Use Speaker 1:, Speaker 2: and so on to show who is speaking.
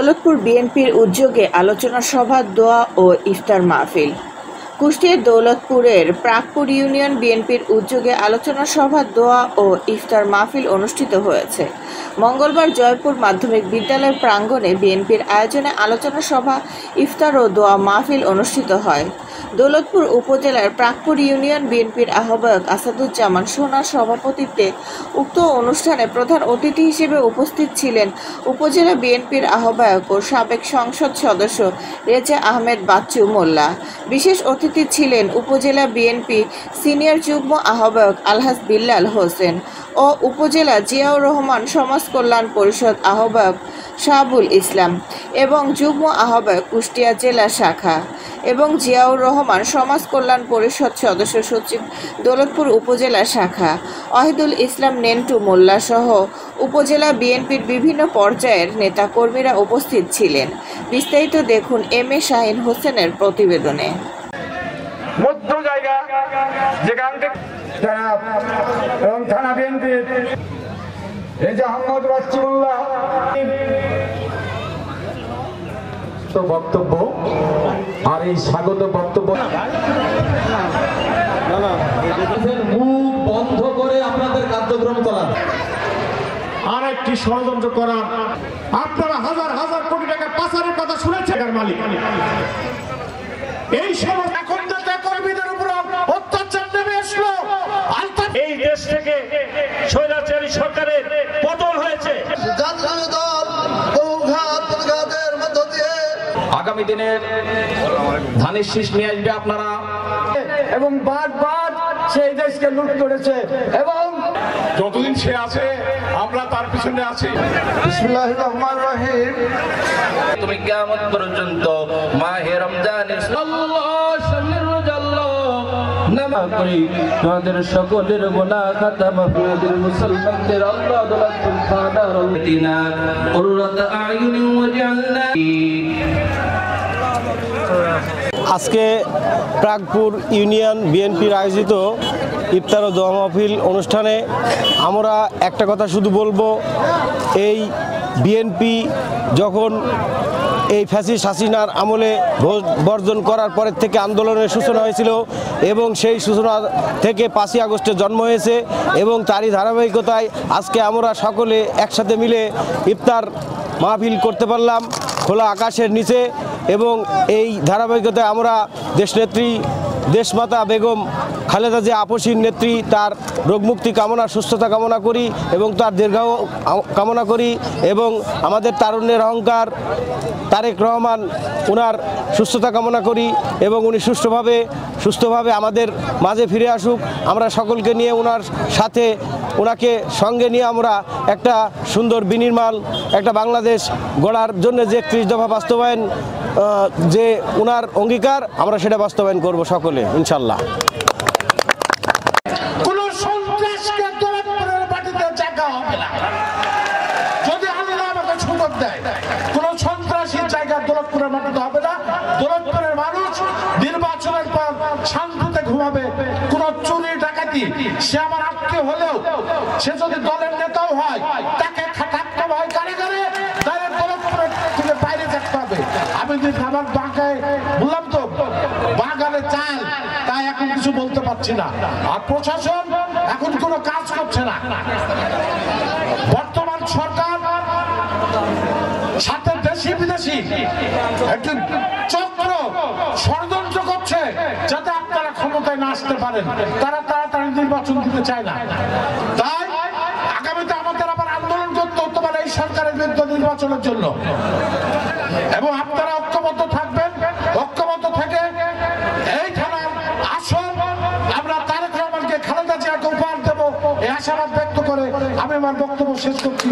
Speaker 1: দৌলতপুর বিএনপির উদ্যোগে আলোচনা সভা, দোয়া ও ইফতার মাহফিল। কুষ্টিয়ার দৌলতপুরের প্রাকপুর ইউনিয়ন বিএনপির উদ্যোগে আলোচনা সভা, দোয়া ও ইফতার মাহফিল অনুষ্ঠিত হয়েছে। মঙ্গলবার জয়পুর মাধ্যমিক বিদ্যালয়ের প্রাঙ্গণে বিএনপির আয়োজনে আলোচনা সভা, ইফতার ও দোয়া মাহফিল অনুষ্ঠিত হয়। দৌলতপুর উপজেলার প্রাকপুর ইউনিয়ন বিএনপির আহ্বায়ক আসাদুজ্জামান সোনার সভাপতিত্বে উক্ত অনুষ্ঠানে প্রধান অতিথি হিসেবে উপস্থিত ছিলেন উপজেলা বিএনপির আহ্বায়ক ও সাবেক সংসদ সদস্য রেজা আহমেদ বাচ্চু মোল্লা। বিশেষ অতিথি ছিলেন উপজেলা বিএনপি সিনিয়র যুগ্ম আহ্বায়ক আলহাজ বিল্লাল হোসেন ও উপজেলা জিয়াউর রহমান সমাজ কল্যাণ পরিষদ আহ্বায়ক শাহাবুল ইসলাম এবং যুগ্ম আহ্বায়ক কুষ্টিয়া জেলা শাখা এবং জিয়াউর রহমান সমাজ কল্যাণ পরিষদ সদস্য সচিব দৌলতপুর উপজেলা শাখা ওয়াহিদুল ইসলাম নেন্টু মোল্লা সহ উপজেলা বিএনপির বিভিন্ন পর্যায়ের নেতাকর্মীরা উপস্থিত ছিলেন। বিস্তারিত দেখুন এম এ শাহিন হোসেনের প্রতিবেদনে।
Speaker 2: মধ্য জায়গা যেখান থেকে এবং থানা বিএনপির রেজা আহমদ বাচ্চু মোল্লা বক্তব্য আর এই স্বাগত বক্তব্য
Speaker 3: মুখ বন্ধ করে আপনাদের কার্যক্রম করান,
Speaker 2: আর একটি ষড়যন্ত্র করার। আপনারা হাজার হাজার কোটি টাকা পাচারের কথা শুনেছেন। মালিক এই সমস্ত এখন কর্মীদের উপর অত্যাচার নেমে আসলো। এই দেশ থেকে স্বৈরাচারী সরকারের পতন হয়েছে।
Speaker 3: আগামী দিনের ধানের শীষ নিয়ে আসবে আপনারা
Speaker 2: এবং বারবার সেই দেশকে লুট করেছে এবং যতদিন সে আছে আমরা তার পিছনে আছি। বিসমিল্লাহির রহমানির রহিম।
Speaker 3: তুমি কিয়ামত পর্যন্ত মাহে রমজানের নামাজ পড়ি তোমাদের সকলের গুনাহ খাতা মাফ করে দিন। মুসলমানদের আল্লাহ দলাতুল ফাদার আলতিনা কুররাত আয়ুনি ওয়াজআলনা।
Speaker 4: আজকে প্রাকপুর ইউনিয়ন বিএনপির আয়োজিত ইফতার ও দোয়া মাহফিল অনুষ্ঠানে আমরা একটা কথা শুধু বলবো, এই বিএনপি যখন এই ফ্যাসিস্ট হাসিনার আমলে ভোট বর্জন করার পরের থেকে আন্দোলনের সূচনা হয়েছিল এবং সেই সূচনা থেকে 5ই আগস্টের জন্ম হয়েছে এবং তারই ধারাবাহিকতায় আজকে আমরা সকলে একসাথে মিলে ইফতার মাহফিল করতে পারলাম খোলা আকাশের নিচে। এবং এই ধারাবাহিকতায় আমরা দেশনেত্রী দেশমাতা বেগম খালেদা জিয়া আপসীর নেত্রী, তার রোগমুক্তি কামনা, সুস্থতা কামনা করি এবং তার দীর্ঘায়ু কামনা করি এবং আমাদের তারুণ্যের অহংকার তারেক রহমান ওনার সুস্থতা কামনা করি এবং উনি সুস্থভাবে আমাদের মাঝে ফিরে আসুক। আমরা সকলকে নিয়ে ওনার সাথে ওনাকে সঙ্গে নিয়ে আমরা একটা সুন্দর বিনির্মাণ একটা বাংলাদেশ গড়ার জন্য যে 30 দফা বাস্তবায়ন যে ওনার অঙ্গীকার আমরা সেটা বাস্তবায়ন করব সকলে ইনশাল্লাহ।
Speaker 2: কোন সন্ত্রাসকে দৌলতপুরের মাটিতে জায়গা হবে না। যদি আল্লাহ আমাকে সুযোগ দেয়, কোন সন্ত্রাসীর জায়গা দৌলতপুরের মাটিতে হবে না। দৌলতপুরের মানুষ নির্বাচনের পর শান্তিতে ঘুমাবে। কোন চুরি ডাকাতি সে আমার আত্মীয় হলেও সে যদি দলের নেতাও হয় তাকে থাকতে হয় কারাগারে, তাহলে দৌলতপুরের থেকে বাইরে থাকতে হবে। আমি যদি আমার বাঁকায় বললাম তো বাগানে চাল, তাই এখন কিছু বলতে পারছি না। আর প্রশাসন এখন কোনো কাজ করছে না। বর্তমান সরকার সাথে দেশি বিদেশি একটি চক্র ষড়যন্ত্র করছে যাতে আপনারা ক্ষমতায় না আসতে পারেন। তারা তাড়াতাড়ি নির্বাচন দিতে চায় না। তাই আগামীতে আমাদের আবার আন্দোলন করতে হতে পারে এই সরকারের বিরুদ্ধে নির্বাচনের জন্য। এবং আপনারা ঐক্যবদ্ধ থাকবেন। ঐক্যবদ্ধ থেকে এই থানার আসন আমরা তারেক রহমানকে, খালেদা জিয়াকে উপহার দেবো এই আশাবাদ ব্যক্ত করে আমি আমার বক্তব্য শেষ করছি।